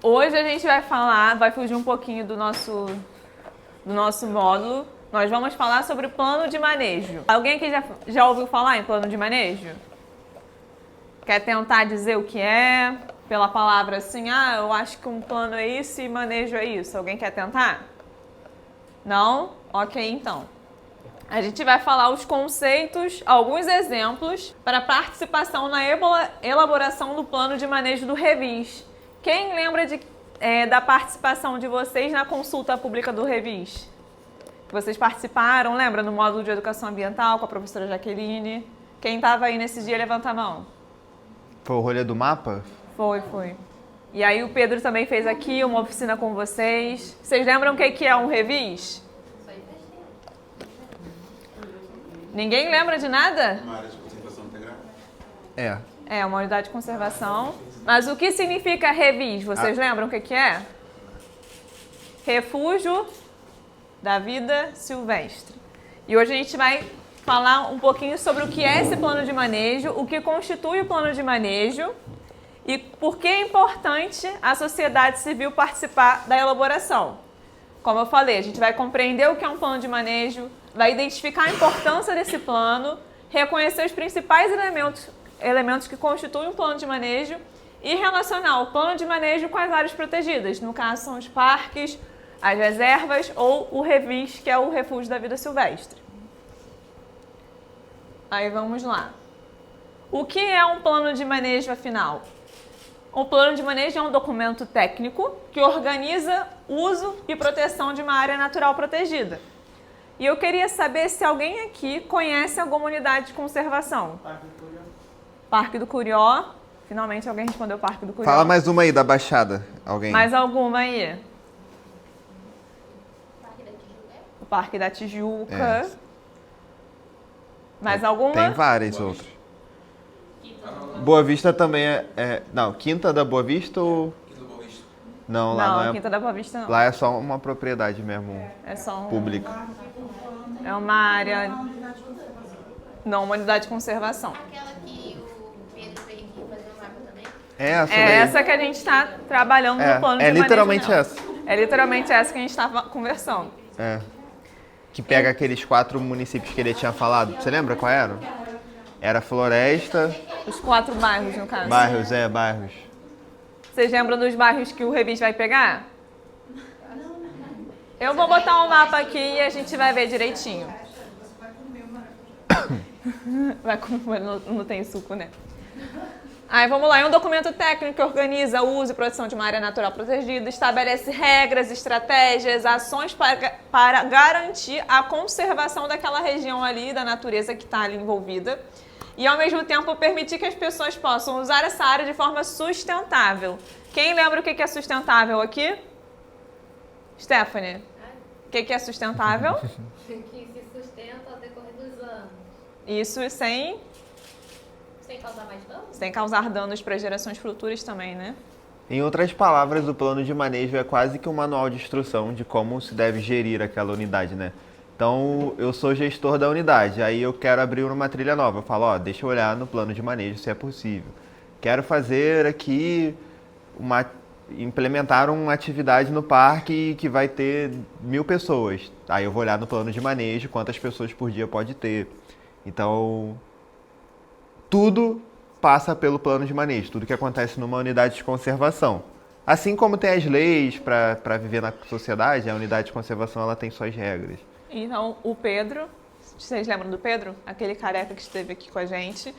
Hoje a gente vai fugir um pouquinho do nosso módulo. Nós vamos falar sobre o plano de manejo. Alguém aqui já ouviu falar em plano de manejo? Quer tentar dizer o que é? Pela palavra assim, eu acho que um plano é isso e manejo é isso. Alguém quer tentar? Não? Ok, então. A gente vai falar os conceitos, alguns exemplos para participação na elaboração do plano de manejo do Revis. Quem lembra da participação de vocês na consulta pública do Revis? Vocês participaram, lembra, no módulo de educação ambiental com a professora Jaqueline? Quem estava aí nesse dia, levanta a mão. Foi o rolê do mapa? Foi. E aí o Pedro também fez aqui uma oficina com vocês. Vocês lembram o que é um Revis? Ninguém lembra de nada? Uma área de conservação integral. É uma unidade de conservação. Mas o que significa Revis? Vocês lembram o que é? Refúgio da vida silvestre. E hoje a gente vai falar um pouquinho sobre o que é esse plano de manejo, o que constitui o plano de manejo e por que é importante a sociedade civil participar da elaboração. Como eu falei, a gente vai compreender o que é um plano de manejo, vai identificar a importância desse plano, reconhecer os principais elementos que constituem um plano de manejo e relacionar o plano de manejo com as áreas protegidas. No caso, são os parques, as reservas ou o Revis, que é o Refúgio da Vida Silvestre. Aí vamos lá. O que é um plano de manejo, afinal? O plano de manejo é um documento técnico que organiza uso e proteção de uma área natural protegida. E eu queria saber se alguém aqui conhece alguma unidade de conservação. Parque do Curió. Finalmente alguém respondeu o Parque do Curió. Fala mais uma aí da Baixada. Alguém? Mais alguma aí? O Parque da Tijuca. Mais alguma? Tem várias outras. Boa Vista também Não, Quinta da Boa Vista ou... Quinta do Boa Vista. Não, lá não é... Quinta da Boa Vista não. Lá é só uma propriedade mesmo, É só pública. É uma área... Não, uma unidade de conservação. Aquela que o Pedro veio aqui fazer o mapa também? É essa que a gente está trabalhando no plano de manejo. É literalmente não. essa. É literalmente essa que a gente estava conversando. Que pega aqueles 4 municípios que ele tinha falado. Você lembra qual era? Era Floresta... Os 4 bairros, no caso. Bairros. Vocês lembram dos bairros que o Revis vai pegar? Eu vou botar um mapa aqui e a gente vai ver direitinho. Vai comer, não tem suco, né? Aí vamos lá, é um documento técnico que organiza o uso e proteção de uma área natural protegida, estabelece regras, estratégias, ações para garantir a conservação daquela região ali, da natureza que está ali envolvida, e ao mesmo tempo permitir que as pessoas possam usar essa área de forma sustentável. Quem lembra o que é sustentável aqui? Stephanie, o que é sustentável? Que se sustenta ao decorrer dos anos. Isso sem Causar mais dano? Sem causar danos para gerações futuras também, né? Em outras palavras, o plano de manejo é quase que um manual de instrução de como se deve gerir aquela unidade, né? Então, eu sou gestor da unidade, aí eu quero abrir uma trilha nova. Eu falo, deixa eu olhar no plano de manejo se é possível. Quero fazer aqui implementar uma atividade no parque que vai ter 1000 pessoas. Aí eu vou olhar no plano de manejo quantas pessoas por dia pode ter. Então, tudo passa pelo plano de manejo, tudo que acontece numa unidade de conservação. Assim como tem as leis para viver na sociedade, a unidade de conservação ela tem suas regras. Então, o Pedro, vocês lembram do Pedro? Aquele careca que esteve aqui com a gente.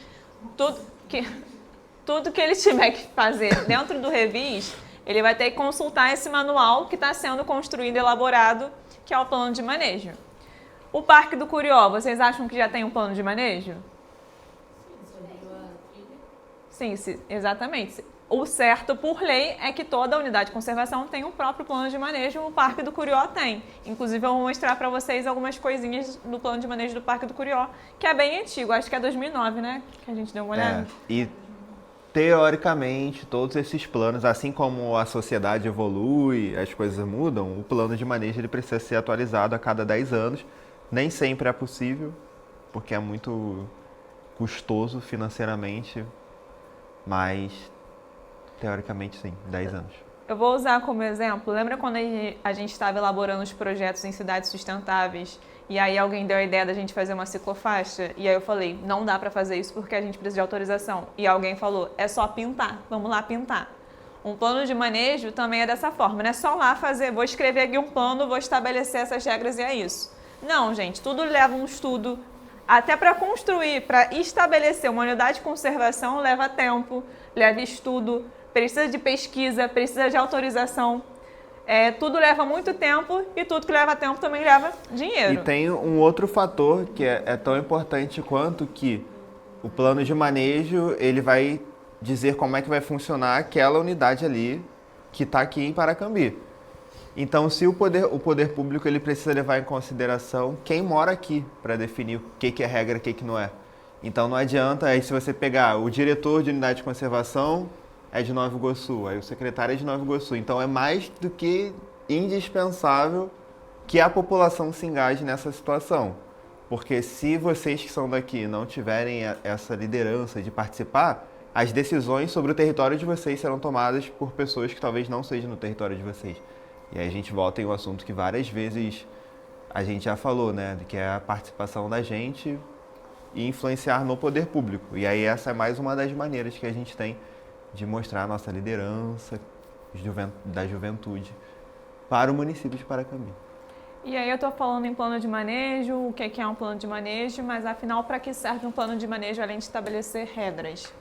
Tudo que ele tiver que fazer dentro do Revis, ele vai ter que consultar esse manual que está sendo construído e elaborado, que é o plano de manejo. O Parque do Curió, vocês acham que já tem um plano de manejo? Sim, exatamente. O certo, por lei, é que toda unidade de conservação tem um próprio plano de manejo, o Parque do Curió tem. Inclusive, eu vou mostrar para vocês algumas coisinhas do plano de manejo do Parque do Curió, que é bem antigo, acho que é 2009, né? Que a gente deu uma olhada. E, teoricamente, todos esses planos, assim como a sociedade evolui, as coisas mudam, o plano de manejo ele precisa ser atualizado a cada 10 anos. Nem sempre é possível, porque é muito custoso financeiramente, mas... Teoricamente, sim, 10 anos. Eu vou usar como exemplo, lembra quando a gente estava elaborando os projetos em cidades sustentáveis e aí alguém deu a ideia da gente fazer uma ciclofaixa e aí eu falei, não dá para fazer isso porque a gente precisa de autorização. E alguém falou, é só pintar, vamos lá pintar. Um plano de manejo também é dessa forma, não é só lá fazer, vou escrever aqui um plano, vou estabelecer essas regras e é isso. Não, gente, tudo leva um estudo, até para construir, para estabelecer uma unidade de conservação leva tempo, leva estudo, precisa de pesquisa, precisa de autorização. Tudo leva muito tempo e tudo que leva tempo também leva dinheiro. E tem um outro fator que é tão importante quanto que o plano de manejo, ele vai dizer como é que vai funcionar aquela unidade ali que está aqui em Paracambi. Então, se o poder público ele precisa levar em consideração quem mora aqui para definir o que é regra e o que não é. Então, não adianta, aí se você pegar o diretor de unidade de conservação é de Nova Iguaçu, aí o secretário é de Nova Iguaçu. Então, é mais do que indispensável que a população se engaje nessa situação. Porque se vocês que são daqui não tiverem essa liderança de participar, as decisões sobre o território de vocês serão tomadas por pessoas que talvez não sejam no território de vocês. E aí a gente volta em um assunto que várias vezes a gente já falou, né? Que é a participação da gente e influenciar no poder público. E aí essa é mais uma das maneiras que a gente tem de mostrar a nossa liderança da juventude para o município de Paracambi. E aí eu estou falando em plano de manejo, o que é um plano de manejo, mas afinal para que serve um plano de manejo além de estabelecer regras?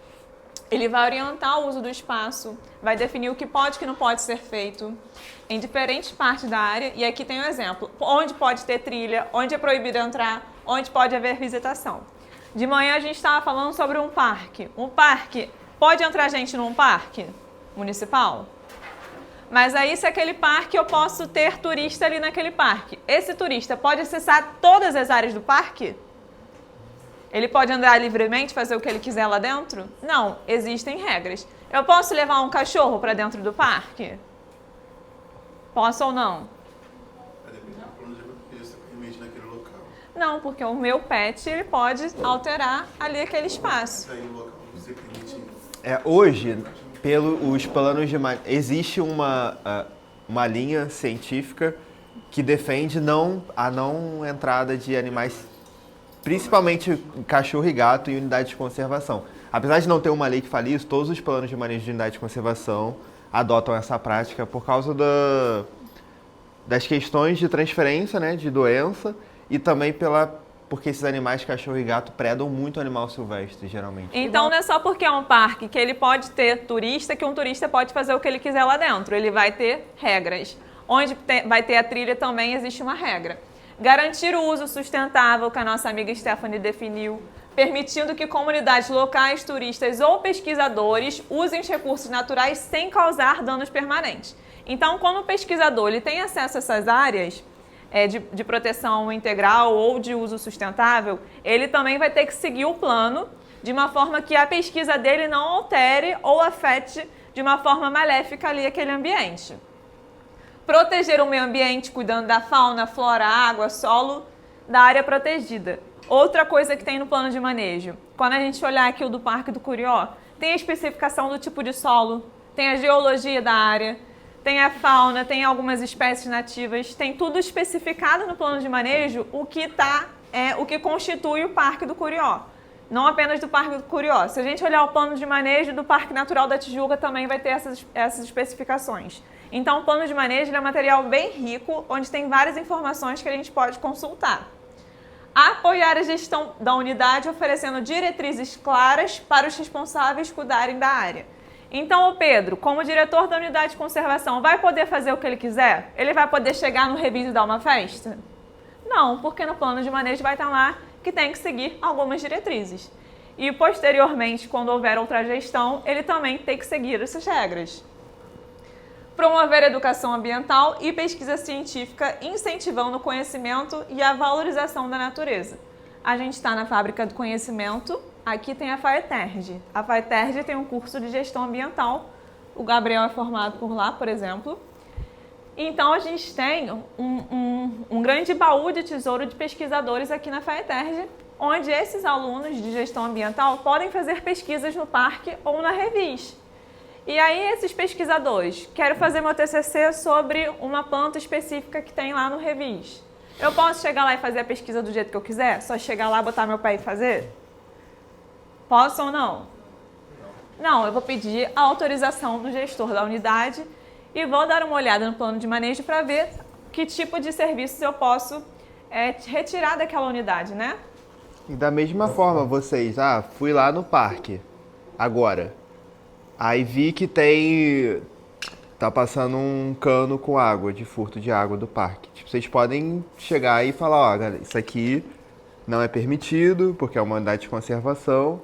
Ele vai orientar o uso do espaço, vai definir o que pode e o que não pode ser feito em diferentes partes da área. E aqui tem um exemplo, onde pode ter trilha, onde é proibido entrar, onde pode haver visitação. De manhã a gente estava falando sobre um parque. Um parque, pode entrar gente num parque municipal? Mas aí se aquele parque eu posso ter turista ali naquele parque. Esse turista pode acessar todas as áreas do parque? Ele pode andar livremente, fazer o que ele quiser lá dentro? Não, existem regras. Eu posso levar um cachorro para dentro do parque? Posso ou não? Depende do plano de que você permite naquele local. Não, porque o meu pet ele pode alterar ali aquele espaço. Está aí no local que você permite. Hoje, pelos planos de manejo, existe uma linha científica que defende a não entrada de animais, principalmente cachorro e gato, em unidade de conservação. Apesar de não ter uma lei que fale isso, todos os planos de manejo de unidade de conservação adotam essa prática por causa das questões de transferência, né, de doença e também porque esses animais, cachorro e gato, predam muito animal silvestre, geralmente. Então não é só porque é um parque que ele pode ter turista que um turista pode fazer o que ele quiser lá dentro. Ele vai ter regras. Onde vai ter a trilha também existe uma regra. Garantir o uso sustentável que a nossa amiga Stephanie definiu, permitindo que comunidades locais, turistas ou pesquisadores usem os recursos naturais sem causar danos permanentes. Então, quando o pesquisador ele tem acesso a essas áreas de proteção integral ou de uso sustentável, ele também vai ter que seguir o plano de uma forma que a pesquisa dele não altere ou afete de uma forma maléfica ali aquele ambiente. Proteger o meio ambiente, cuidando da fauna, flora, água, solo da área protegida. Outra coisa que tem no plano de manejo, quando a gente olhar aqui o do Parque do Curió, tem a especificação do tipo de solo, tem a geologia da área, tem a fauna, tem algumas espécies nativas, tem tudo especificado no plano de manejo, o que constitui o Parque do Curió. Não apenas do Parque do Curió. Se a gente olhar o plano de manejo do Parque Natural da Tijuca, também vai ter essas especificações. Então, o plano de manejo é um material bem rico, onde tem várias informações que a gente pode consultar. Apoiar a gestão da unidade, oferecendo diretrizes claras para os responsáveis cuidarem da área. Então, o Pedro, como diretor da unidade de conservação, vai poder fazer o que ele quiser? Ele vai poder chegar no revide e dar uma festa? Não, porque no plano de manejo vai estar lá que tem que seguir algumas diretrizes. E, posteriormente, quando houver outra gestão, ele também tem que seguir essas regras. Promover educação ambiental e pesquisa científica, incentivando o conhecimento e a valorização da natureza. A gente está na Fábrica do Conhecimento, aqui tem a FAETERJ. A FAETERJ tem um curso de gestão ambiental, o Gabriel é formado por lá, por exemplo. Então, a gente tem um grande baú de tesouro de pesquisadores aqui na FAETERJ, onde esses alunos de gestão ambiental podem fazer pesquisas no parque ou na Revis. E aí esses pesquisadores, quero fazer meu TCC sobre uma planta específica que tem lá no Revis. Eu posso chegar lá e fazer a pesquisa do jeito que eu quiser? Só chegar lá, botar meu pé e fazer? Posso ou não? Não, eu vou pedir a autorização do gestor da unidade e vou dar uma olhada no plano de manejo para ver que tipo de serviços eu posso retirar daquela unidade, né? E da mesma forma, vocês, fui lá no parque, agora. Aí vi que tá passando um cano com água, de furto de água do parque. Tipo, vocês podem chegar e falar, ó, galera, isso aqui não é permitido, porque é uma unidade de conservação,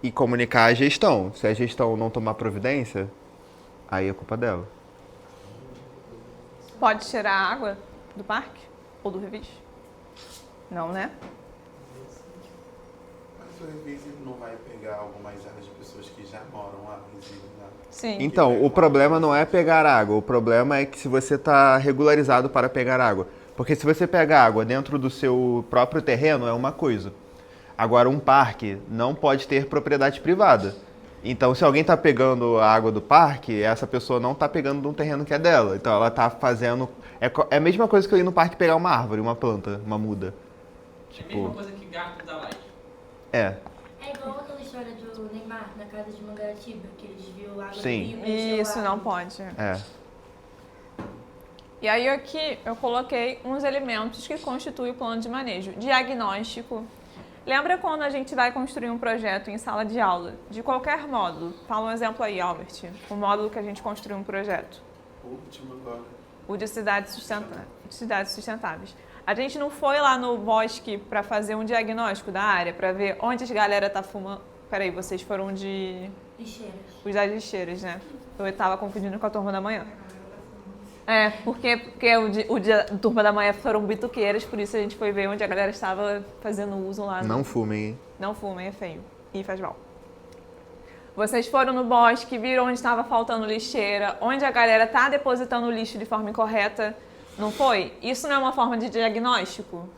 e comunicar à gestão. Se a gestão não tomar providência, aí é culpa dela. Pode tirar a água do parque ou do Revis? Não, né? Mas o Revis não vai pegar algumas áreas de pessoas que já moram lá, resíduos lá. Sim. Então, o problema não é pegar água, o problema é que se você está regularizado para pegar água. Porque se você pega água dentro do seu próprio terreno, é uma coisa. Agora, um parque não pode ter propriedade privada. Então, se alguém está pegando a água do parque, essa pessoa não está pegando de um terreno que é dela. Então, ela está fazendo... É a mesma coisa que eu ir no parque pegar uma árvore, uma planta, uma muda. É a mesma coisa que gato da live. É. É igual aquela história do Neymar na casa de Mangaratiba, que ele desviou água Sim. do rio e encheu Isso, a não água. pode. É. E aí aqui eu coloquei uns elementos que constituem o plano de manejo. Diagnóstico. Lembra quando a gente vai construir um projeto em sala de aula, de qualquer módulo? Fala um exemplo aí, Albert. O módulo que a gente construiu um projeto. O último agora. O de cidades sustentáveis. A gente não foi lá no bosque para fazer um diagnóstico da área, para ver onde a galera tá fumando. Peraí, vocês foram de... Lixeiras. Os das lixeiras, né? Eu estava confundindo com a turma da manhã. Porque a turma da manhã foram bituqueiras, por isso a gente foi ver onde a galera estava fazendo uso lá. Não fumem, hein? Não fumem, é feio. E faz mal. Vocês foram no bosque, viram onde estava faltando lixeira, onde a galera tá depositando o lixo de forma incorreta, não foi? Isso não é uma forma de diagnóstico?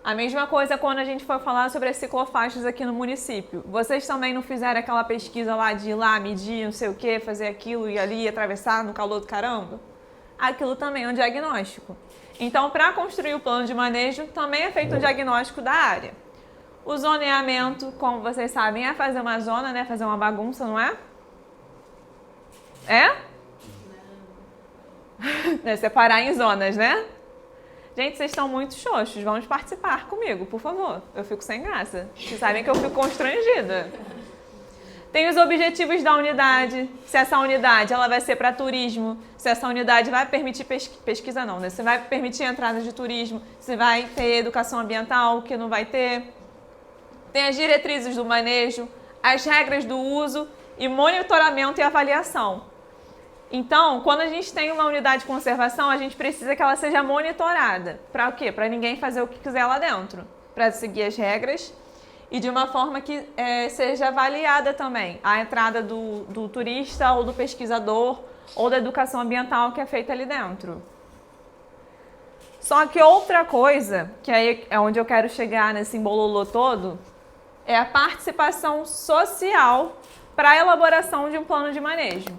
A mesma coisa quando a gente foi falar sobre as ciclofaixas aqui no município. Vocês também não fizeram aquela pesquisa lá de ir lá, medir, não sei o quê, fazer aquilo e ali atravessar no calor do caramba? Aquilo também é um diagnóstico. Então, para construir o plano de manejo, também é feito um diagnóstico da área. O zoneamento, como vocês sabem, é fazer uma zona, né? Fazer uma bagunça, não é? É? É separar em zonas, né? Gente, vocês estão muito xoxos. Vamos participar comigo, por favor. Eu fico sem graça. Vocês sabem que eu fico constrangida. Tem os objetivos da unidade. Se essa unidade ela vai ser para turismo, se essa unidade vai permitir pesquisa não, né? Se vai permitir a entrada de turismo, se vai ter educação ambiental, que não vai ter. Tem as diretrizes do manejo, as regras do uso e monitoramento e avaliação. Então, quando a gente tem uma unidade de conservação, a gente precisa que ela seja monitorada. Para o quê? Para ninguém fazer o que quiser lá dentro. Para seguir as regras e de uma forma que seja avaliada também a entrada do turista ou do pesquisador ou da educação ambiental que é feita ali dentro. Só que outra coisa, que aí é onde eu quero chegar nesse embololô todo, é a participação social para a elaboração de um plano de manejo.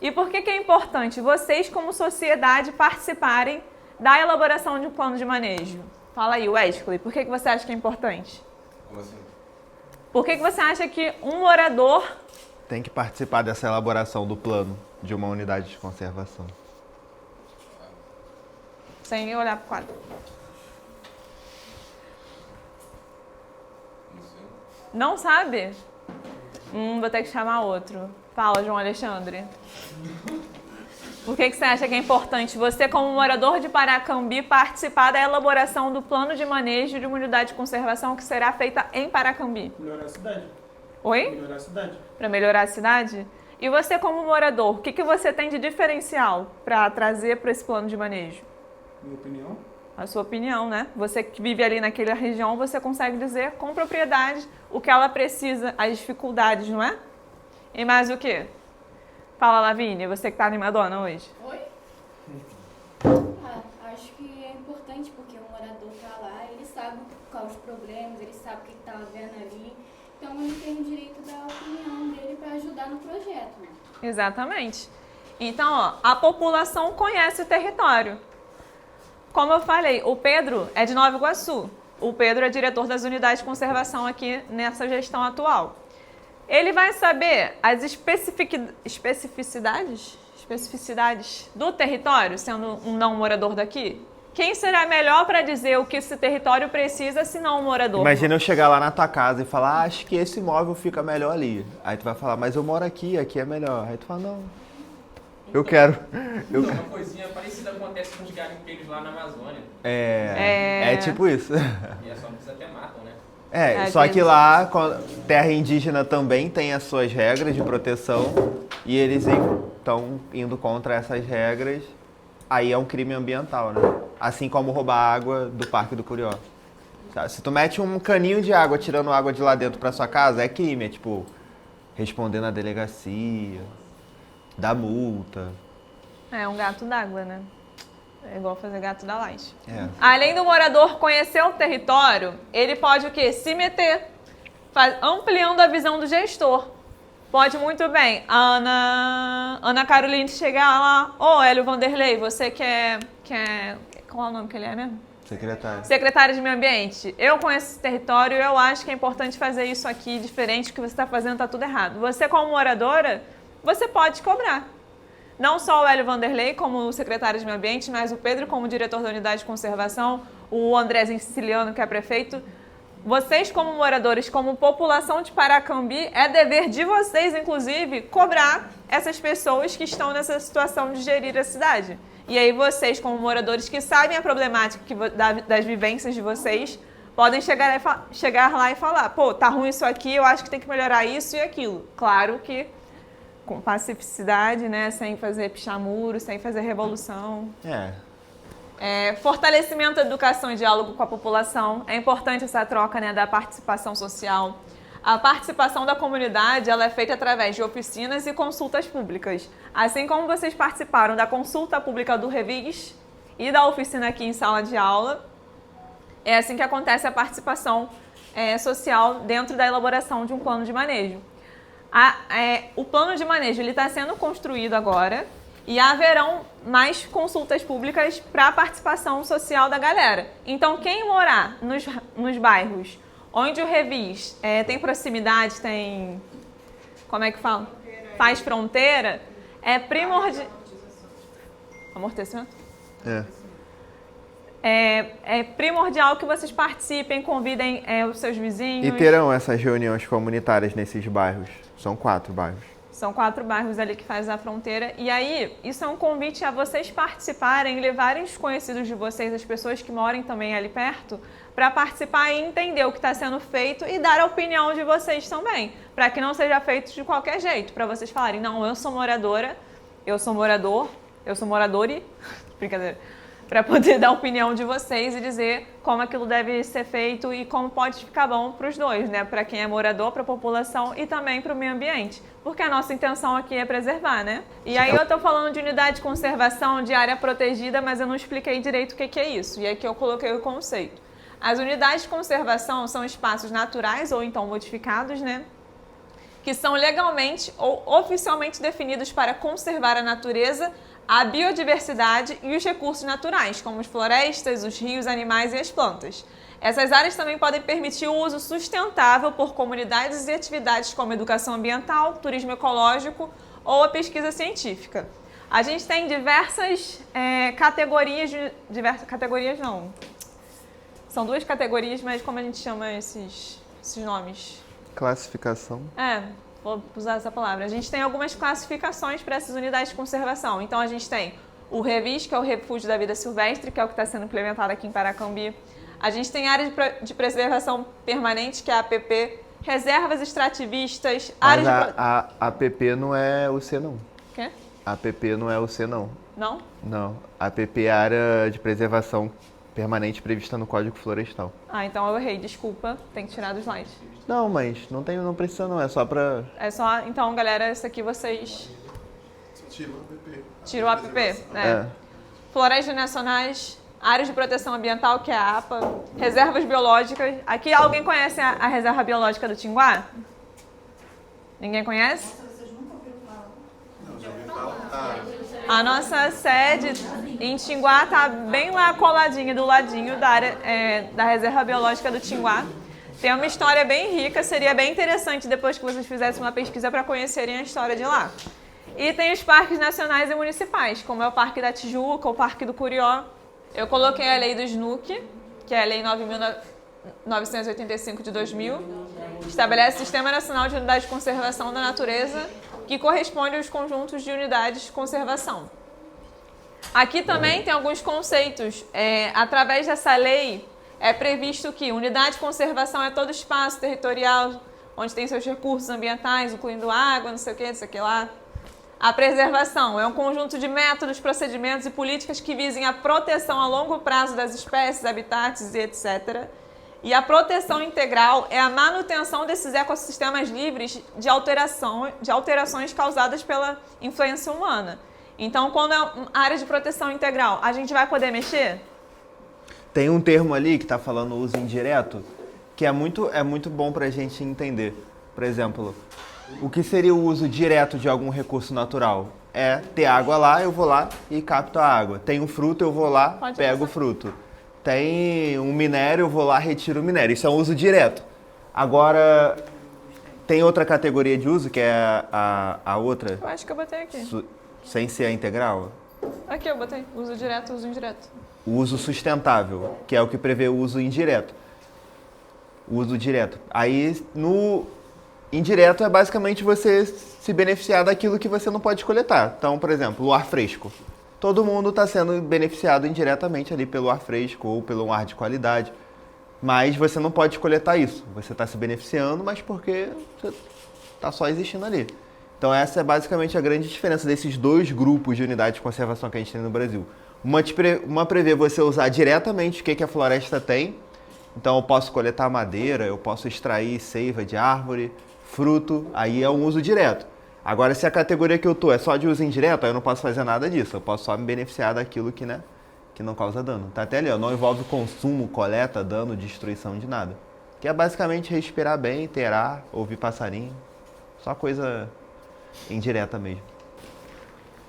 E por que é importante vocês, como sociedade, participarem da elaboração de um plano de manejo? Fala aí, Wesley, por que você acha que é importante? Como assim? Por que você acha que um morador... Tem que participar dessa elaboração do plano de uma unidade de conservação. Sem olhar para o quadro. Não sabe? Vou ter que chamar outro. Fala, João Alexandre. Por que você acha que é importante você, como morador de Paracambi, participar da elaboração do plano de manejo de uma unidade de conservação que será feita em Paracambi? Melhorar a cidade. Oi? Melhorar a cidade. Para melhorar a cidade? E você, como morador, o que você tem de diferencial para trazer para esse plano de manejo? Minha opinião. A sua opinião, né? Você que vive ali naquela região, você consegue dizer com propriedade o que ela precisa, as dificuldades, não é? E mais o quê? Fala, Lavínia, você que tá animadona hoje. Oi? Acho que é importante porque o morador tá lá, ele sabe quais os problemas, ele sabe o que tá havendo ali Então ele tem o direito da opinião dele para ajudar no projeto, né? Exatamente. Então, ó, a população conhece o território. Como eu falei, o Pedro é de Nova Iguaçu. O Pedro é diretor das unidades de conservação aqui nessa gestão atual. Ele vai saber as especificidades do território, sendo um não morador daqui? Quem será melhor para dizer o que esse território precisa se não um morador? Imagina eu chegar lá na tua casa e falar, acho que esse imóvel fica melhor ali. Aí tu vai falar, mas eu moro aqui, aqui é melhor. Aí tu fala, não, eu quero. Então, uma coisinha parecida acontece com os garimpeiros lá na Amazônia. É tipo isso. E é só que eles até matam, né? Só que lá, terra indígena também tem as suas regras de proteção e eles estão indo contra essas regras, aí é um crime ambiental, né? Assim como roubar água do Parque do Curió. Se tu mete um caninho de água tirando água de lá dentro pra sua casa, é crime, é tipo responder na delegacia, dar multa. É um gato d'água, né? É igual fazer gato da laje. Além do morador conhecer o território, ele pode o quê? Se meter, ampliando a visão do gestor. Pode muito bem. A Ana Caroline chegar lá, Hélio Vanderlei, você quer... Qual é o nome que ele é mesmo? Secretário de Meio Ambiente. Eu conheço esse território e eu acho que é importante fazer isso aqui diferente, o que você está fazendo está tudo errado. Você, como moradora, você pode cobrar. Não só o Hélio Vanderlei como secretário de Meio Ambiente, mas o Pedro como diretor da unidade de conservação, o Andrezinho Siciliano, que é prefeito. Vocês, como moradores, como população de Paracambi, é dever de vocês, inclusive, cobrar essas pessoas que estão nessa situação de gerir a cidade. E aí vocês, como moradores que sabem a problemática das vivências de vocês, podem chegar lá e falar, pô, tá ruim isso aqui, eu acho que tem que melhorar isso e aquilo. Claro que com pacificidade, né, sem fazer pichar muro, sem fazer revolução. Fortalecimento da educação e diálogo com a população. É importante essa troca, né, da participação social. A participação da comunidade ela é feita através de oficinas e consultas públicas. Assim como vocês participaram da consulta pública do Revis e da oficina aqui em sala de aula, é assim que acontece a participação social dentro da elaboração de um plano de manejo. O plano de manejo está sendo construído agora e haverão mais consultas públicas para a participação social da galera. Então, quem morar nos bairros onde o Revis tem proximidade, tem... Como é que fala? Faz fronteira, é primordial... Amortecimento? É primordial que vocês participem, convidem os seus vizinhos. E terão essas reuniões comunitárias nesses bairros? São 4 bairros. São 4 bairros ali que fazem a fronteira. E aí, isso é um convite a vocês participarem, levarem os conhecidos de vocês, as pessoas que moram também ali perto, para participar e entender o que está sendo feito e dar a opinião de vocês também. Para que não seja feito de qualquer jeito. Para vocês falarem, não, eu sou moradora, eu sou morador, eu sou moradore. Brincadeira. Para poder dar a opinião de vocês e dizer como aquilo deve ser feito e como pode ficar bom para os dois, né? Para quem é morador, para a população e também para o meio ambiente. Porque a nossa intenção aqui é preservar, né? E aí eu estou falando de unidade de conservação, de área protegida, mas eu não expliquei direito o que é isso. E aqui eu coloquei o conceito. As unidades de conservação são espaços naturais ou então modificados, né? Que são legalmente ou oficialmente definidos para conservar a natureza, a biodiversidade e os recursos naturais, como as florestas, os rios, animais e as plantas. Essas áreas também podem permitir o uso sustentável por comunidades e atividades como educação ambiental, turismo ecológico ou a pesquisa científica. A gente tem diversas categorias, categorias não, são 2 categorias, mas como a gente chama esses nomes? Classificação. Vou usar essa palavra. A gente tem algumas classificações para essas unidades de conservação. Então, a gente tem o Revis, que é o Refúgio da Vida Silvestre, que é o que está sendo implementado aqui em Paracambi. A gente tem área de preservação permanente, que é a APP, reservas extrativistas, áreas Mas a APP não é o C, não. Quê? A APP não é o C, não. Não? Não. A APP é a área de preservação permanente prevista no Código Florestal. Então eu errei, desculpa, tem que tirar do slide. Não, mas não precisa não, é só pra... Então, galera, isso aqui vocês... Tira o app. Tira o app, Florestas nacionais, áreas de proteção ambiental, que é a APA, reservas biológicas. Aqui alguém conhece a reserva biológica do Tinguá? Ninguém conhece? Não, já ouvi falar. A nossa sede em Tinguá está bem lá coladinha, do ladinho da área da reserva biológica do Tinguá. Tem uma história bem rica, seria bem interessante depois que vocês fizessem uma pesquisa para conhecerem a história de lá. E tem os parques nacionais e municipais, como é o Parque da Tijuca, o Parque do Curió. Eu coloquei a lei do SNUC, que é a Lei 9.985 de 2000, estabelece o Sistema Nacional de Unidades de Conservação da Natureza, que corresponde aos conjuntos de unidades de conservação. Aqui também tem alguns conceitos. Através dessa lei, é previsto que unidade de conservação é todo espaço territorial onde tem seus recursos ambientais, incluindo água, não sei o que lá. A preservação é um conjunto de métodos, procedimentos e políticas que visem a proteção a longo prazo das espécies, habitats e etc. E a proteção integral é a manutenção desses ecossistemas livres de alterações causadas pela influência humana. Então, quando é área de proteção integral, a gente vai poder mexer? Tem um termo ali que está falando uso indireto, que é muito bom para a gente entender. Por exemplo, o que seria o uso direto de algum recurso natural? É ter água lá, eu vou lá e capto a água. Tem um fruto, eu vou lá, pego o fruto. Tem um minério, eu vou lá, retiro o minério. Isso é um uso direto. Agora, tem outra categoria de uso, que é a outra, Eu acho que eu botei aqui. sem ser a integral. Aqui eu botei. Uso direto, uso indireto. O uso sustentável, que é o que prevê o uso indireto. O uso direto. Aí, no indireto é basicamente você se beneficiar daquilo que você não pode coletar. Então, por exemplo, o ar fresco. Todo mundo está sendo beneficiado indiretamente ali pelo ar fresco ou pelo ar de qualidade. Mas você não pode coletar isso. Você está se beneficiando, mas porque você está só existindo ali. Então essa é basicamente a grande diferença desses dois grupos de unidades de conservação que a gente tem no Brasil. Uma prevê você usar diretamente o que a floresta tem. Então eu posso coletar madeira, eu posso extrair seiva de árvore, fruto, aí é um uso direto. Agora, se a categoria que eu tô é só de uso indireto, aí eu não posso fazer nada disso. Eu posso só me beneficiar daquilo que não causa dano. Tá até ali, ó, não envolve consumo, coleta, dano, destruição de nada. Que é basicamente respirar bem, ter ar, ouvir passarinho. Só coisa indireta mesmo.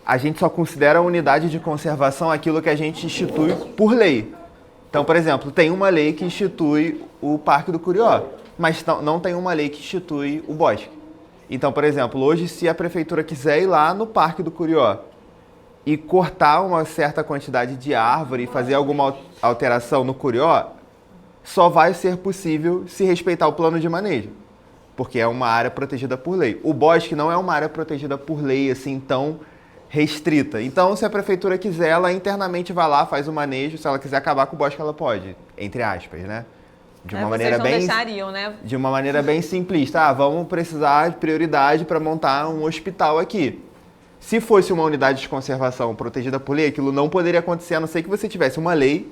A gente só considera a unidade de conservação aquilo que a gente institui por lei. Então, por exemplo, tem uma lei que institui o Parque do Curió, mas não tem uma lei que institui o bosque. Então, por exemplo, hoje, se a prefeitura quiser ir lá no Parque do Curió e cortar uma certa quantidade de árvore e fazer alguma alteração no Curió, só vai ser possível se respeitar o plano de manejo, porque é uma área protegida por lei. O bosque não é uma área protegida por lei assim tão restrita. Então, se a prefeitura quiser, ela internamente vai lá, faz o manejo. Se ela quiser acabar com o bosque, ela pode, entre aspas, né? De uma maneira vocês não bem, deixariam, né? de uma maneira bem simplista. Vamos precisar de prioridade para montar um hospital aqui. Se fosse uma unidade de conservação protegida por lei, aquilo não poderia acontecer, a não ser que você tivesse uma lei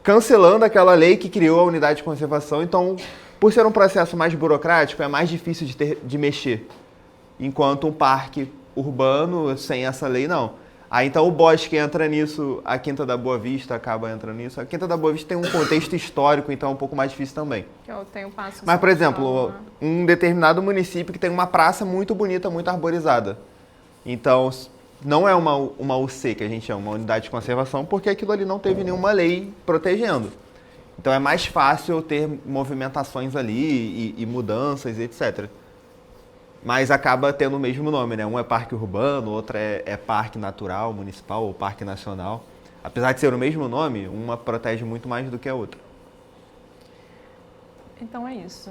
cancelando aquela lei que criou a unidade de conservação. Então, por ser um processo mais burocrático, é mais difícil de mexer. Enquanto um parque urbano, sem essa lei, não. Então o bosque entra nisso, a Quinta da Boa Vista acaba entrando nisso. A Quinta da Boa Vista tem um contexto histórico, então é um pouco mais difícil também. Que eu tenho passo. Mas, por exemplo, um determinado município que tem uma praça muito bonita, muito arborizada. Então, não é uma UC que a gente chama, uma unidade de conservação, porque aquilo ali não teve nenhuma lei protegendo. Então é mais fácil ter movimentações ali e mudanças, etc. Mas acaba tendo o mesmo nome, né? Um é parque urbano, outro é parque natural, municipal ou parque nacional. Apesar de ser o mesmo nome, uma protege muito mais do que a outra. Então é isso.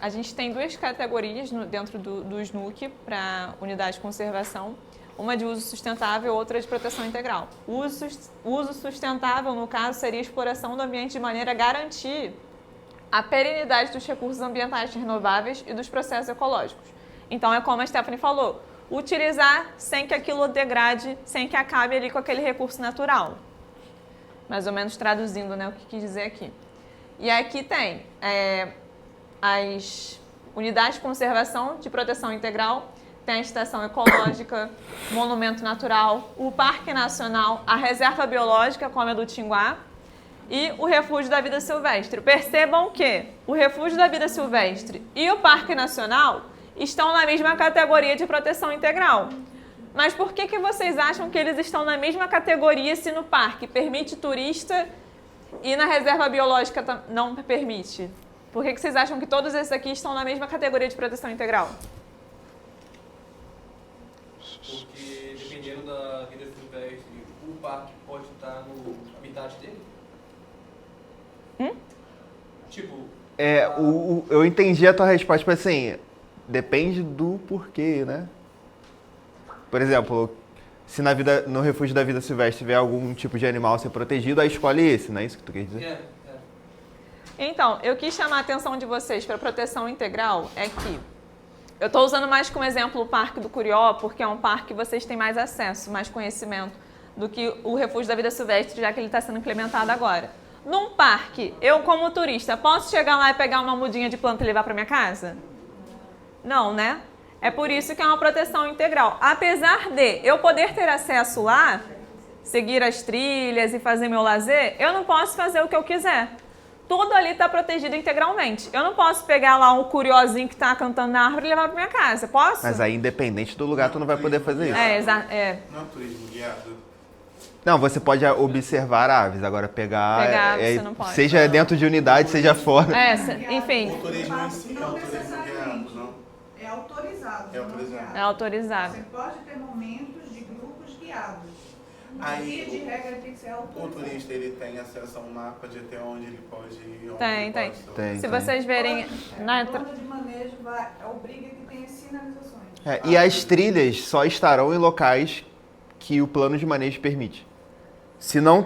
A gente tem duas categorias dentro do SNUC para unidade de conservação. Uma de uso sustentável, outra de proteção integral. O uso sustentável, no caso, seria a exploração do ambiente de maneira a garantir a perenidade dos recursos ambientais renováveis e dos processos ecológicos. Então, é como a Stephanie falou, utilizar sem que aquilo degrade, sem que acabe ali com aquele recurso natural. Mais ou menos traduzindo, né, o que quis dizer aqui. E aqui tem as unidades de conservação de proteção integral, tem a estação ecológica, monumento natural, o Parque Nacional, a Reserva Biológica, como a do Tinguá, e o Refúgio da Vida Silvestre. Percebam que o Refúgio da Vida Silvestre e o Parque Nacional estão na mesma categoria de proteção integral. Mas por que vocês acham que eles estão na mesma categoria se no parque permite turista e na reserva biológica não permite? Por que vocês acham que todos esses aqui estão na mesma categoria de proteção integral? Porque dependendo da vida silvestre, o parque pode estar no habitat dele? Tipo... Eu entendi a tua resposta, mas assim, depende do porquê, né? Por exemplo, se no refúgio da vida silvestre tiver algum tipo de animal a ser protegido, aí escolhe esse, não é isso que tu quer dizer? Então, eu quis chamar a atenção de vocês para a proteção integral, é que eu estou usando mais como exemplo o Parque do Curió, porque é um parque que vocês têm mais acesso, mais conhecimento do que o refúgio da vida silvestre, já que ele está sendo implementado agora. Num parque, eu como turista, posso chegar lá e pegar uma mudinha de planta e levar para minha casa? Não, né? É por isso que é uma proteção integral. Apesar de eu poder ter acesso lá, seguir as trilhas e fazer meu lazer, eu não posso fazer o que eu quiser. Tudo ali está protegido integralmente. Eu não posso pegar lá um curiosinho que está cantando na árvore e levar para minha casa. Posso? Mas aí, independente do lugar, tu não vai poder fazer isso. Não é turismo guiado? Não, você pode observar aves, agora pegar você não pode. Seja dentro de unidade, seja fora. Enfim. O turismo em si é um turismo guiado, não? É autorizado. É autorizado. É autorizado. Você pode ter momentos de grupos guiados. Aí, de regra tem que ser o autorizado. turista ele tem acesso a um mapa de até onde ele pode ir. Onde Tem, ele tem. pode Tem. Se vocês verem na O plano de manejo obriga que tenha sinalizações. E as trilhas só estarão em locais que o plano de manejo permite. Se não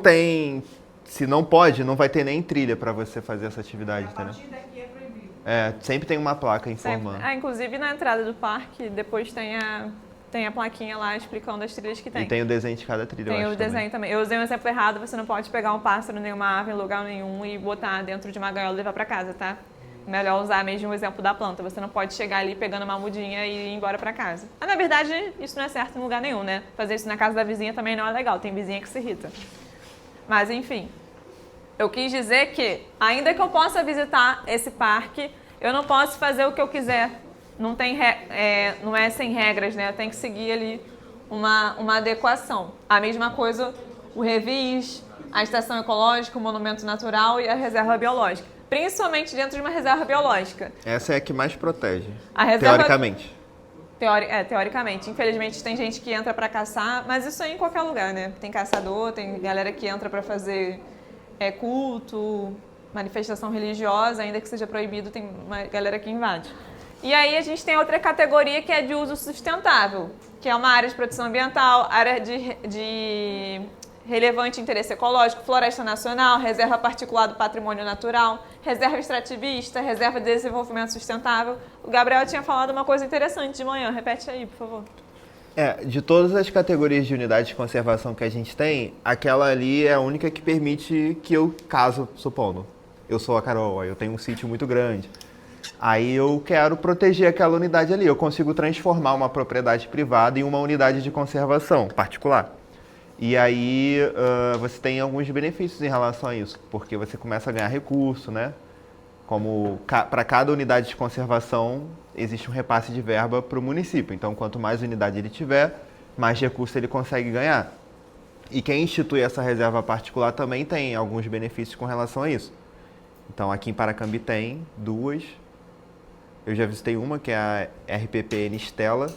pode, não vai ter nem trilha para você fazer essa atividade, A entendeu? partir daqui é proibido. Sempre tem uma placa informando. inclusive na entrada do parque, depois tem a plaquinha lá explicando as trilhas que tem. E tem o desenho de cada trilha, Tem eu o acho, desenho também. Eu usei um exemplo errado, você não pode pegar um pássaro, nenhuma ave em lugar nenhum e botar dentro de uma gaiola e levar para casa, tá? Melhor usar mesmo o exemplo da planta. Você não pode chegar ali pegando uma mudinha e ir embora para casa. Mas, na verdade, isso não é certo em lugar nenhum, né? Fazer isso na casa da vizinha também não é legal. Tem vizinha que se irrita. Mas, enfim. Eu quis dizer que, ainda que eu possa visitar esse parque, eu não posso fazer o que eu quiser. Não é sem regras, né? Eu tenho que seguir ali uma adequação. A mesma coisa o Revis, a Estação Ecológica, o Monumento Natural e a Reserva Biológica. Principalmente dentro de uma reserva biológica. Essa é a que mais protege, A reserva... teoricamente. Teoricamente. Infelizmente tem gente que entra para caçar, mas isso aí em qualquer lugar, né? Tem caçador, tem galera que entra para fazer culto, manifestação religiosa, ainda que seja proibido, tem uma galera que invade. E aí a gente tem outra categoria que é de uso sustentável, que é uma área de proteção ambiental, área de relevante interesse ecológico, floresta nacional, reserva particular do patrimônio natural, reserva extrativista, reserva de desenvolvimento sustentável. O Gabriel tinha falado uma coisa interessante de manhã, repete aí, por favor. De todas as categorias de unidade de conservação que a gente tem, aquela ali é a única que permite que eu caso, supondo. Eu sou a Carol, eu tenho um sítio muito grande. Aí eu quero proteger aquela unidade ali. Eu consigo transformar uma propriedade privada em uma unidade de conservação particular. E aí você tem alguns benefícios em relação a isso, porque você começa a ganhar recurso, né? Como para cada unidade de conservação existe um repasse de verba para o município. Então, quanto mais unidade ele tiver, mais recurso ele consegue ganhar. E quem institui essa reserva particular também tem alguns benefícios com relação a isso. Então, aqui em Paracambi tem duas. Eu já visitei uma, que é a RPPN Stella.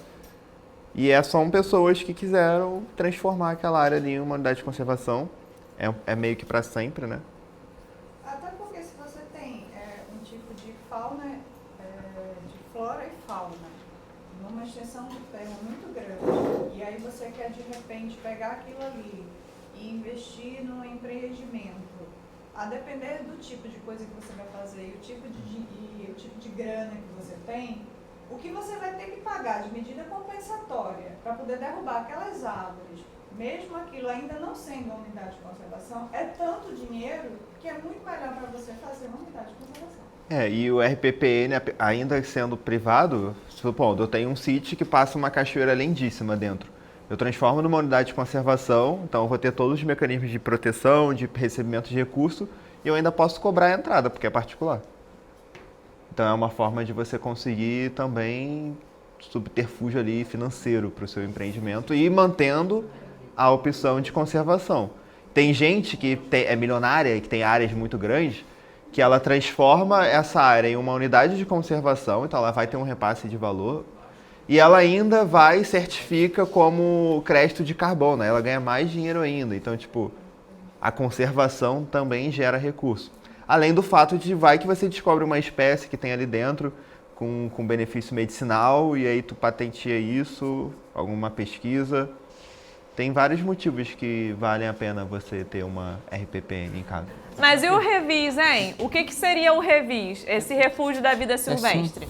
E são pessoas que quiseram transformar aquela área ali em uma unidade de conservação. É meio que para sempre, né? Até porque se você tem um tipo de fauna, de flora e fauna, numa extensão de terra muito grande, e aí você quer de repente pegar aquilo ali e investir no empreendimento, a depender do tipo de coisa que você vai fazer e o tipo de grana que você tem, o que você vai ter que pagar de medida compensatória para poder derrubar aquelas árvores, mesmo aquilo ainda não sendo uma unidade de conservação, é tanto dinheiro que é muito melhor para você fazer uma unidade de conservação. E o RPPN, ainda sendo privado, supondo, eu tenho um sítio que passa uma cachoeira lindíssima dentro. Eu transformo numa unidade de conservação, então eu vou ter todos os mecanismos de proteção, de recebimento de recurso, e eu ainda posso cobrar a entrada, porque é particular. Então é uma forma de você conseguir também subterfúgio ali financeiro para o seu empreendimento e mantendo a opção de conservação. Tem gente que é milionária e que tem áreas muito grandes, que ela transforma essa área em uma unidade de conservação, então ela vai ter um repasse de valor, e ela ainda vai e certifica como crédito de carbono, né? Ela ganha mais dinheiro ainda. Então, tipo, a conservação também gera recurso. Além do fato de que você descobre uma espécie que tem ali dentro com benefício medicinal e aí tu patenteia isso, alguma pesquisa. Tem vários motivos que valem a pena você ter uma RPPN em casa. Mas e o revis, hein? O que seria o revis, esse refúgio da vida silvestre?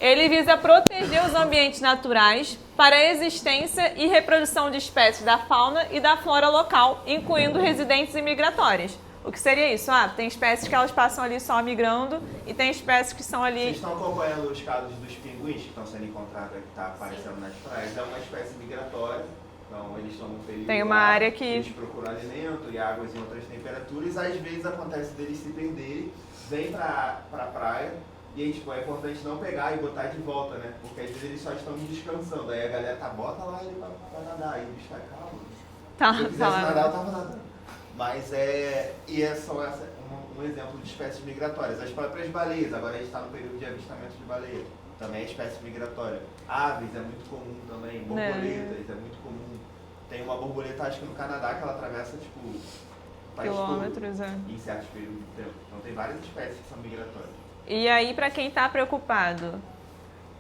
Ele visa proteger os ambientes naturais para a existência e reprodução de espécies da fauna e da flora local, incluindo residentes e migratórias. O que seria isso? Tem espécies que elas passam ali só migrando e tem espécies que são ali... Vocês estão acompanhando os casos dos pinguins que estão sendo encontrados, que está aparecendo nas praias? É uma espécie migratória. Então, eles estão num período tem uma área que... eles procuram alimento e águas em outras temperaturas. Às vezes acontece deles se perderem, vêm para a praia. E aí, tipo, é importante não pegar e botar de volta, né? Porque às vezes eles só estão descansando. Aí a galera bota lá ele pra nadar. Aí o bicho vai, calma. Se eu quisesse nadar, eu tava nadando. Mas só um exemplo de espécies migratórias. As próprias baleias, agora a gente está no período de avistamento de baleia. Também é espécie migratória. Aves é muito comum também. Borboletas é muito comum. Tem uma borboleta, acho que no Canadá, que ela atravessa, tipo, quilômetros, em certos períodos de tempo. Então tem várias espécies que são migratórias. E aí, para quem está preocupado,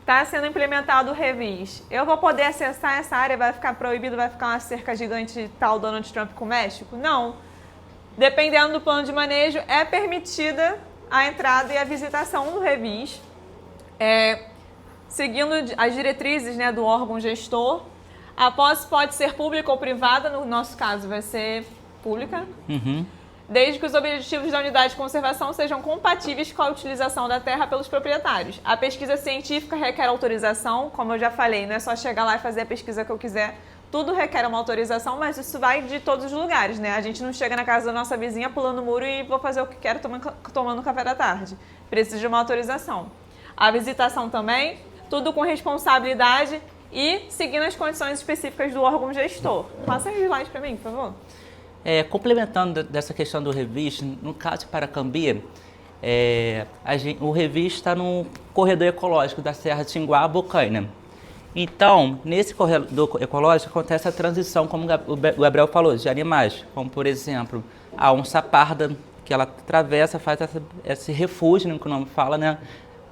está sendo implementado o revis. Eu vou poder acessar essa área? Vai ficar proibido? Vai ficar uma cerca gigante tal Donald Trump com o México? Não. Dependendo do plano de manejo, é permitida a entrada e a visitação do revis, seguindo as diretrizes, né, do órgão gestor. A posse pode ser pública ou privada, no nosso caso vai ser pública. Desde que os objetivos da unidade de conservação sejam compatíveis com a utilização da terra pelos proprietários. A pesquisa científica requer autorização, como eu já falei, não é só chegar lá e fazer a pesquisa que eu quiser. Tudo requer uma autorização, mas isso vai de todos os lugares, né? A gente não chega na casa da nossa vizinha pulando o muro e vou fazer o que quero tomando café da tarde. Precisa de uma autorização. A visitação também, tudo com responsabilidade e seguindo as condições específicas do órgão gestor. Passa aí o slide para mim, por favor. Complementando dessa questão do revis, no caso de Paracambi, o revis está no corredor ecológico da Serra de Tinguá a Bocaina. Então, nesse corredor ecológico acontece a transição, como o Gabriel falou, de animais, como por exemplo a onça parda, que ela atravessa, faz esse refúgio, que o nome fala, né?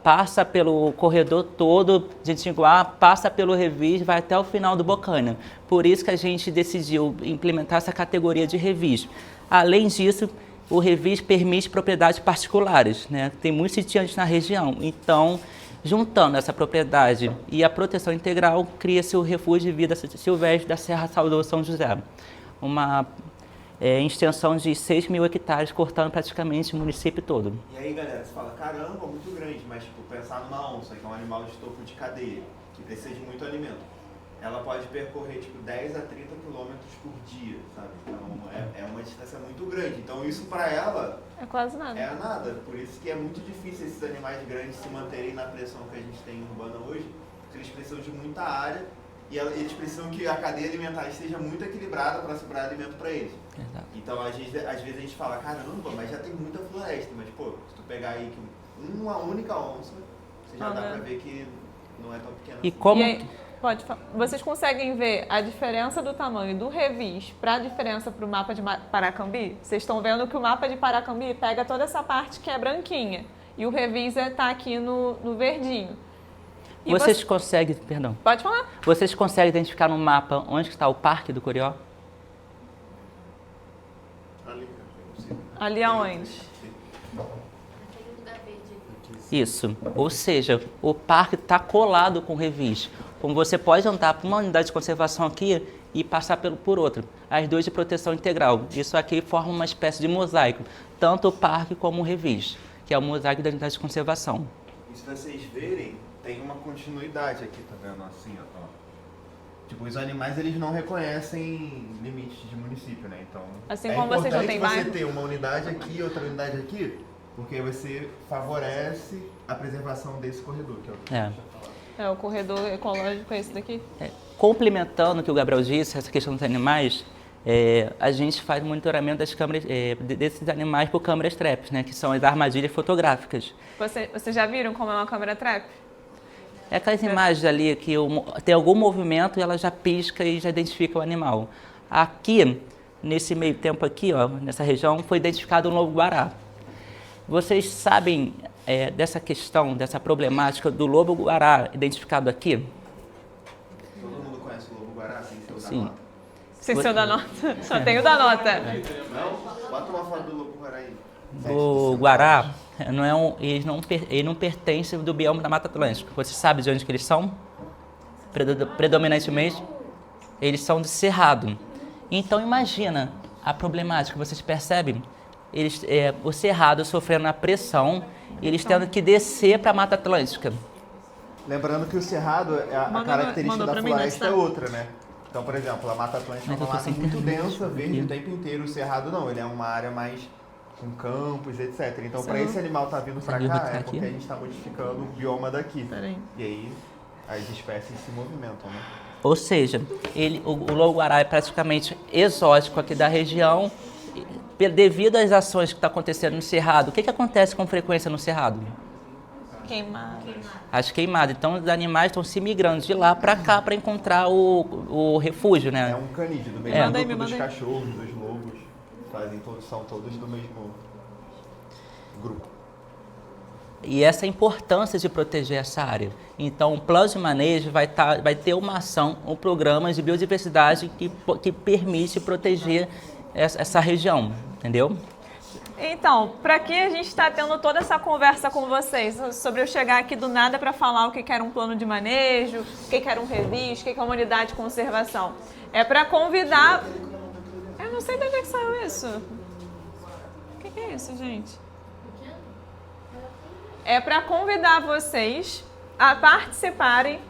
Passa pelo corredor todo de Tinguá, passa pelo revis, vai até o final do Bocaina. Por isso que a gente decidiu implementar essa categoria de revis. Além disso, o revis permite propriedades particulares, né? Tem muitos sitiantes na região. Então, juntando essa propriedade e a proteção integral, cria-se o refúgio de vida silvestre da Serra Saudoso São José. Uma extensão de 6.000 hectares, cortando praticamente o município todo. E aí, galera, você fala, caramba, muito grande, mas tipo, pensar numa onça, que é um animal de topo de cadeia, que precisa de muito alimento. Ela pode percorrer tipo 10 a 30 quilômetros por dia, sabe? Então é uma distância muito grande. Então isso para ela é quase nada. É nada. Por isso que é muito difícil esses animais grandes se manterem na pressão que a gente tem urbana hoje, porque eles precisam de muita área e eles precisam que a cadeia alimentar esteja muito equilibrada para sobrar alimento para eles. Exato. Então às vezes a gente fala, caramba, mas já tem muita floresta, mas pô, se tu pegar aí uma única onça, você já dá para ver que não é tão pequena. E como... Vocês conseguem ver a diferença do tamanho do revis para a diferença para o mapa de Paracambi? Vocês estão vendo que o mapa de Paracambi pega toda essa parte que é branquinha e o revis está aqui no verdinho. E vocês conseguem, perdão. Pode falar. Vocês conseguem identificar no mapa onde está o Parque do Curió? Ali aonde? Isso. Ou seja, o parque está colado com o revis. Como você pode andar por uma unidade de conservação aqui e passar por outra. As duas de proteção integral. Isso aqui forma uma espécie de mosaico. Tanto o parque como o revis. que é o mosaico da unidade de conservação. E se vocês verem, tem uma continuidade aqui, tá vendo? Assim, ó. Tipo, os animais, eles não reconhecem limites de município, né? Então, Assim como vocês não têm importante você bairro. ter uma unidade aqui e outra unidade aqui, porque você favorece a preservação desse corredor, que é o que É. a gente vai falar. É, o corredor ecológico é esse daqui? Complementando o que o Gabriel disse, essa questão dos animais, a gente faz monitoramento das câmeras, desses animais por câmeras traps, né, que são as armadilhas fotográficas. Vocês já viram como é uma câmera trap? É aquelas imagens ali que tem algum movimento e ela já pisca e já identifica o animal. Aqui, nesse meio tempo aqui, ó, nessa região, foi identificado um lobo-guará. Vocês sabem dessa questão, dessa problemática do lobo-guará identificado aqui? Todo mundo conhece o lobo-guará, sem ser o da Sim. nota? Sem ser o da nota. Só tem o da nota. Não? Bota uma foto do lobo-guará aí. O guará, ele não pertence do bioma da Mata Atlântica. Você sabe de onde que eles são? Predominantemente, eles são de Cerrado. Então imagina a problemática, vocês percebem? O Cerrado sofrendo a pressão, eles tendo que descer para a Mata Atlântica. Lembrando que o cerrado, a característica mandou da pra mim, floresta né? é outra, né? Então, por exemplo, a Mata Atlântica é Mas eu uma tô mata sem muito internet. densa, verde o tempo inteiro. O cerrado não, ele é uma área mais com campos, etc. Então, para esse animal estar vindo para Conseguiu cá, botar é aqui? porque a gente está modificando o bioma daqui. Peraí. E aí, as espécies se movimentam, né? Ou seja, o lobo-guará é praticamente exótico aqui da região. Devido às ações que estão acontecendo no Cerrado, o que acontece com frequência no Cerrado? Queimado. As queimadas. Então, os animais estão se migrando de lá para cá para encontrar o refúgio, É né? um canídeo, do É. mesmo Manda aí, grupo me dos manda aí. cachorros, dos lobos. São todos do mesmo grupo. E essa é a importância de proteger essa área. Então, o plano de manejo vai ter uma ação, um programa de biodiversidade que permite proteger essa região, entendeu? Então, para que a gente está tendo toda essa conversa com vocês sobre eu chegar aqui do nada para falar o que era um plano de manejo, o que era um revis, o que é uma unidade de conservação? É para convidar... Eu não sei de onde é que saiu isso. O que é isso, gente? É para convidar vocês a participarem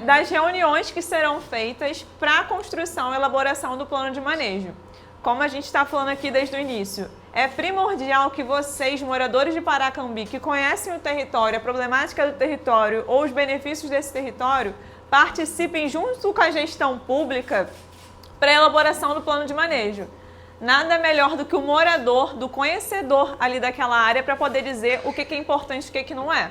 das reuniões que serão feitas para a construção e elaboração do plano de manejo. Como a gente está falando aqui desde o início, é primordial que vocês, moradores de Paracambi, que conhecem o território, a problemática do território ou os benefícios desse território, participem junto com a gestão pública para a elaboração do plano de manejo. Nada melhor do que o morador, do conhecedor ali daquela área para poder dizer o que é importante e o que não é.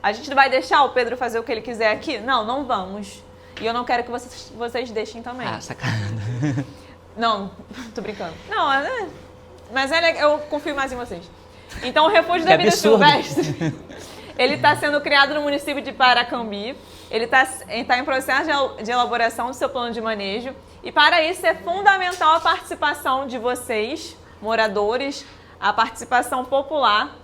A gente vai deixar o Pedro fazer o que ele quiser aqui? Não, não vamos. E eu não quero que vocês deixem também. Ah, sacanagem. Não, tô brincando. Não, mas eu confio mais em vocês. Então, o Refúgio da Vida absurdo. Silvestre, ele está sendo criado no município de Paracambi. Ele está em processo de elaboração do seu plano de manejo. E para isso é fundamental a participação de vocês, moradores, a participação popular,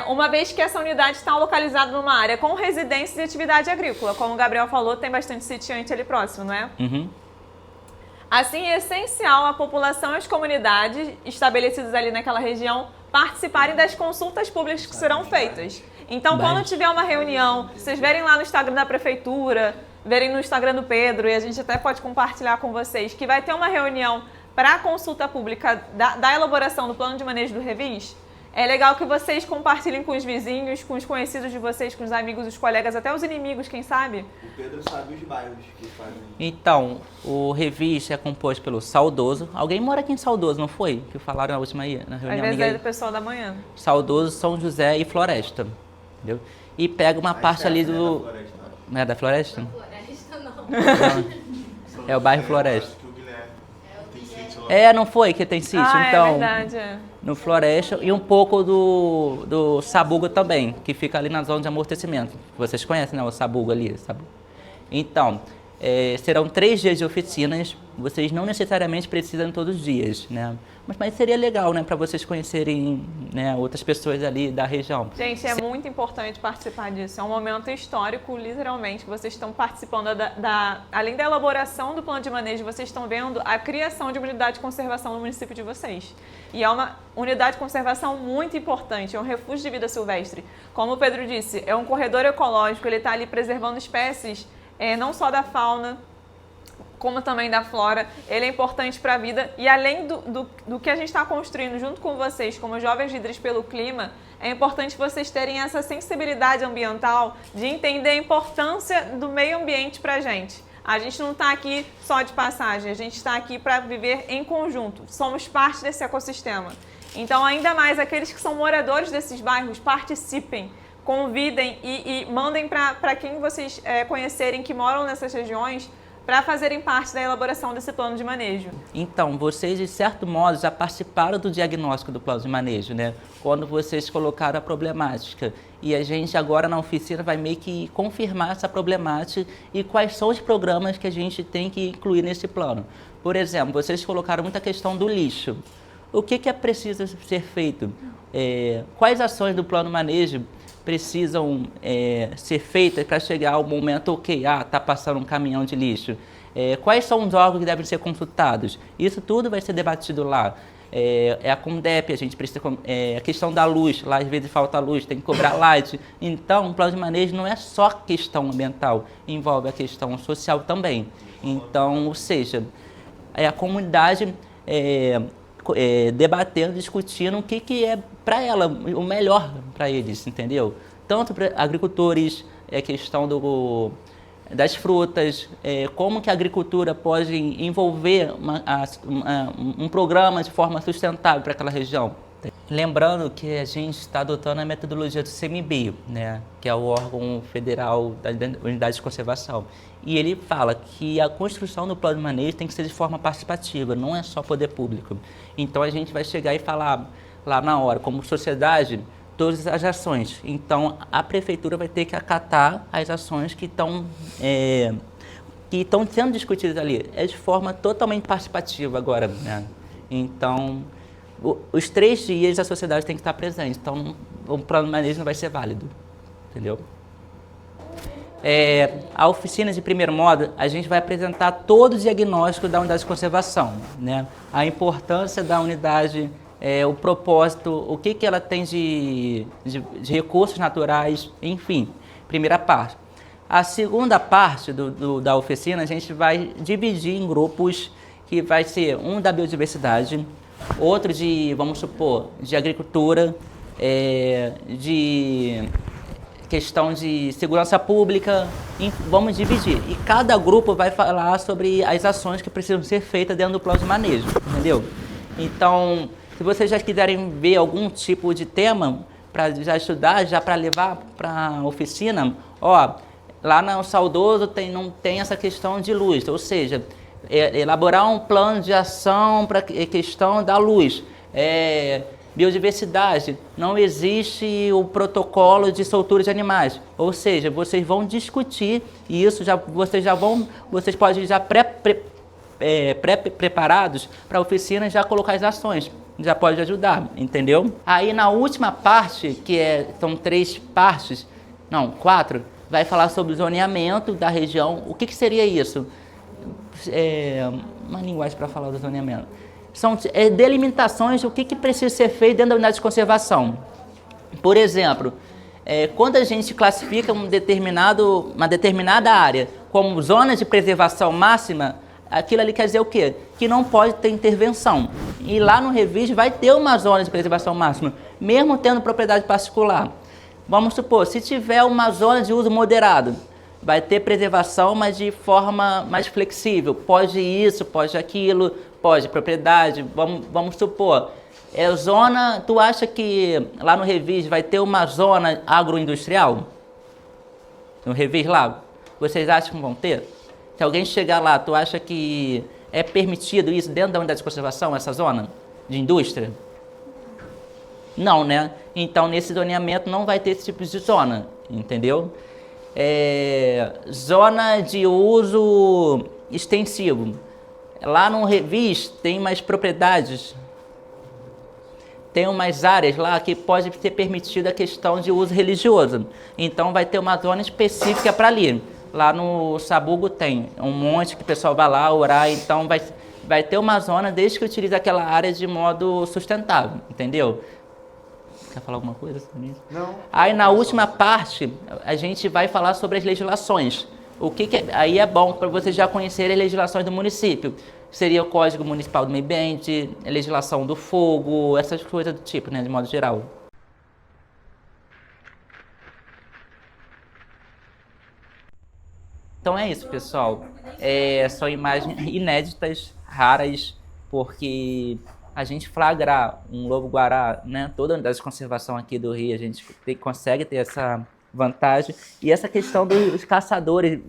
uma vez que essa unidade está localizada numa área com residências e atividade agrícola. Como o Gabriel falou, tem bastante sitiante ali próximo, não é? Uhum. Assim, é essencial a população e as comunidades estabelecidas ali naquela região participarem das consultas públicas que serão feitas. Então, quando tiver uma reunião, vocês verem lá no Instagram da Prefeitura, verem no Instagram do Pedro, e a gente até pode compartilhar com vocês, que vai ter uma reunião para a consulta pública da elaboração do plano de manejo do Revis. É legal que vocês compartilhem com os vizinhos, com os conhecidos de vocês, com os amigos, os colegas, até os inimigos, quem sabe? O Pedro sabe os bairros que fazem. Então, o Revis é composto pelo Saudoso. Alguém mora aqui em Saudoso, não foi? Que falaram na última aí, na Às reunião. vezes é Ninguém... do pessoal da manhã. Saudoso, São José e Floresta. Entendeu? E pega uma parte ali do... Não é da Floresta? Floresta não. É o bairro Floresta. Acho que o Guilherme tem sítio lá. Não foi que tem sítio? Ah, Então, é verdade, no Floresta e um pouco do Sabugo também, que fica ali na zona de amortecimento. Vocês conhecem, né, o Sabugo ali? Sabugo. Então, serão 3 dias de oficinas, vocês não necessariamente precisam todos os dias, né? Mas seria legal, né, para vocês conhecerem, né, outras pessoas ali da região. Gente, é muito importante participar disso. É um momento histórico, literalmente. Vocês estão participando além da elaboração do plano de manejo, vocês estão vendo a criação de uma unidade de conservação no município de vocês. E é uma unidade de conservação muito importante, é um refúgio de vida silvestre. Como o Pedro disse, é um corredor ecológico, ele está ali preservando espécies, não só da fauna, como também da flora. Ele é importante para a vida e além do que a gente está construindo junto com vocês, como Jovens Líderes pelo Clima, é importante vocês terem essa sensibilidade ambiental de entender a importância do meio ambiente para a gente. A gente não está aqui só de passagem, a gente está aqui para viver em conjunto, somos parte desse ecossistema. Então, ainda mais aqueles que são moradores desses bairros, participem, convidem e mandem para quem vocês conhecerem que moram nessas regiões, para fazerem parte da elaboração desse plano de manejo. Então, vocês, de certo modo, já participaram do diagnóstico do plano de manejo, né? Quando vocês colocaram a problemática. E a gente agora na oficina vai meio que confirmar essa problemática e quais são os programas que a gente tem que incluir nesse plano. Por exemplo, vocês colocaram muita questão do lixo. O que é preciso ser feito? Quais ações do plano de manejo precisam ser feitas para chegar ao momento, está passando um caminhão de lixo. Quais são os órgãos que devem ser consultados? Isso tudo vai ser debatido lá. A Condep, a gente precisa, a questão da luz, lá às vezes falta luz, tem que cobrar light. Então, o plano de manejo não é só questão ambiental, envolve a questão social também. Então, ou seja, a comunidade debatendo, discutindo o que é para ela, o melhor para eles, entendeu? Tanto para agricultores, questão das frutas, como que a agricultura pode envolver um programa de forma sustentável para aquela região. Lembrando que a gente está adotando a metodologia do CMBio, né, que é o órgão federal da unidade de conservação. E ele fala que a construção do plano de manejo tem que ser de forma participativa, não é só poder público. Então a gente vai chegar e falar lá na hora, como sociedade, todas as ações. Então a prefeitura vai ter que acatar as ações que estão sendo discutidas ali. É de forma totalmente participativa agora, né? Então, os 3 dias a sociedade tem que estar presente. Então, o plano de manejo não vai ser válido, entendeu? A oficina de primeiro modo, a gente vai apresentar todo o diagnóstico da unidade de conservação, né? A importância da unidade, o propósito, o que ela tem de recursos naturais, enfim, primeira parte. A segunda parte da oficina, a gente vai dividir em grupos, que vai ser um da biodiversidade, outro vamos supor, de agricultura, de questão de segurança pública, vamos dividir. E cada grupo vai falar sobre as ações que precisam ser feitas dentro do plano de manejo, entendeu? Então, se vocês já quiserem ver algum tipo de tema para já estudar, já para levar para a oficina, lá no Saudoso não tem essa questão de luz, ou seja, elaborar um plano de ação para a questão da luz. Biodiversidade, não existe o protocolo de soltura de animais, ou seja, vocês vão discutir isso, vocês podem já preparados para a oficina já colocar as ações, já pode ajudar, entendeu? Aí na última parte, são 3 partes, não, 4, vai falar sobre o zoneamento da região. O que seria isso? Uma linguagem para falar do zoneamento. São delimitações do que precisa ser feito dentro da unidade de conservação. Por exemplo, quando a gente classifica uma determinada área como zona de preservação máxima, aquilo ali quer dizer o quê? Que não pode ter intervenção. E lá no Revige vai ter uma zona de preservação máxima, mesmo tendo propriedade particular. Vamos supor, se tiver uma zona de uso moderado, vai ter preservação, mas de forma mais flexível. Pode isso, pode aquilo, pode propriedade. Vamos supor, tu acha que lá no Revige vai ter uma zona agroindustrial? No Revige lá, vocês acham que vão ter? Se alguém chegar lá, tu acha que é permitido isso dentro da unidade de conservação, essa zona de indústria? Não, né? Então, nesse zoneamento não vai ter esse tipo de zona, entendeu? Zona de uso extensivo. Lá no Revis tem mais propriedades, tem umas áreas lá que pode ser permitida a questão de uso religioso. Então vai ter uma zona específica para ali. Lá no Sabugo tem um monte que o pessoal vai lá orar, então vai ter uma zona desde que utilize aquela área de modo sustentável, entendeu? Quer falar alguma coisa sobre isso? Não. Aí na última parte a gente vai falar sobre as legislações. Aí é bom para vocês já conhecerem as legislações do município. Seria o Código Municipal do Meio Ambiente, a legislação do fogo, essas coisas do tipo, né, de modo geral. Então é isso, pessoal. São imagens inéditas, raras, porque a gente flagra um lobo-guará, né? Toda a unidade de conservação aqui do Rio, a gente consegue ter essa vantagem. E essa questão dos caçadores,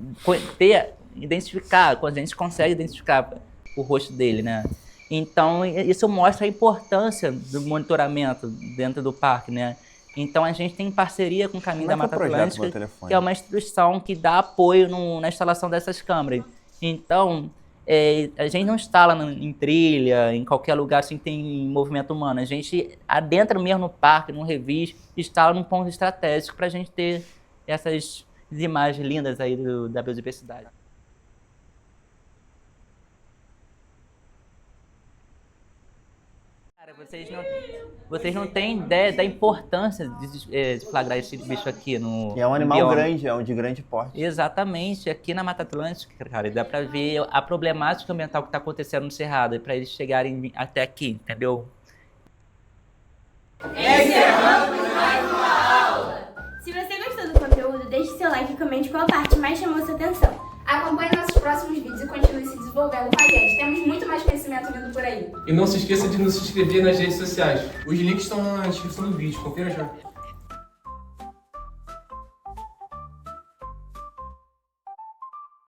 identificar, quando a gente consegue identificar o rosto dele, né? Então, isso mostra a importância do monitoramento dentro do parque, né? Então, a gente tem parceria com o Caminho da Mata Atlântica, que é uma instituição que dá apoio na instalação dessas câmeras. Então, a gente não instala em trilha, em qualquer lugar assim tem movimento humano. A gente adentra mesmo no parque, no Revis, instala num ponto estratégico para a gente ter essas imagens lindas aí da biodiversidade. Vocês não têm ideia da importância de flagrar esse bicho aqui no E é um animal bioma. grande, é um de grande porte. Exatamente, aqui na Mata Atlântica, cara, dá pra ver a problemática ambiental que tá acontecendo no Cerrado, para eles chegarem até aqui, entendeu? Se você gostou do conteúdo, deixe seu like e comente qual parte mais chamou sua atenção. Acompanhe nossos próximos vídeos e continue se desenvolvendo com a gente. Temos muito mais conhecimento vindo por aí. E não se esqueça de nos inscrever nas redes sociais. Os links estão na descrição do vídeo, confira já.